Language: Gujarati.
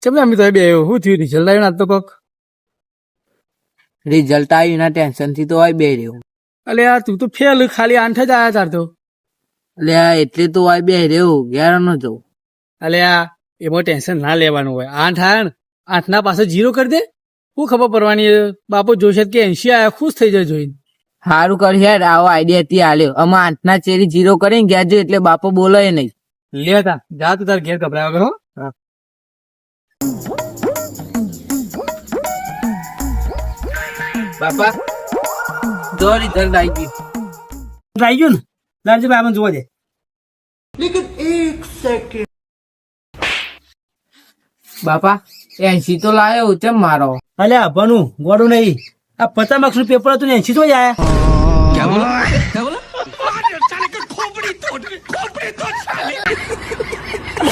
ચમ અમે તો બે શું થયું રિઝલ્ટ આવ્યું ના તો કોક રિઝલ્ટ આવ્યું એના ટેન્શન થી તો હોય બે રહ્યો. અલે યાર તું તો ફેલ ખાલી 8 જ આયા તાર તો. એટલે એટલે તો હોય બે રહ્યો ઘેર ન જવું. અલે આ એમાં ટેન્શન ના લેવાનું હોય 8 આયા ને 8 ના પાસે 0 કરી દે શું ખબર પડવાની બાપો જોશે કે 80 આયા ખુશ થઈ જાય જોઈને. સારું કર યાર આવો આઈડિયા થી આલ્યો. આમાં 8 ના ચેરી 0 કરીને ગયા જો એટલે બાપો બોલે નહીં. લે તા જા તું તાર ઘેર ગભરાવા કરો. બાપા જો રિઝલ્ટ આવી ગયું. આવી ગયું ને લાલજી ભાઈ મને જોવા દે. બાપા 80 તો લાયો ચમ મારો. અલે આ ભણું ગોડું નહીં આ 50 માર્ક્સ નું પેપર હતું ને 80 તો જ આયા.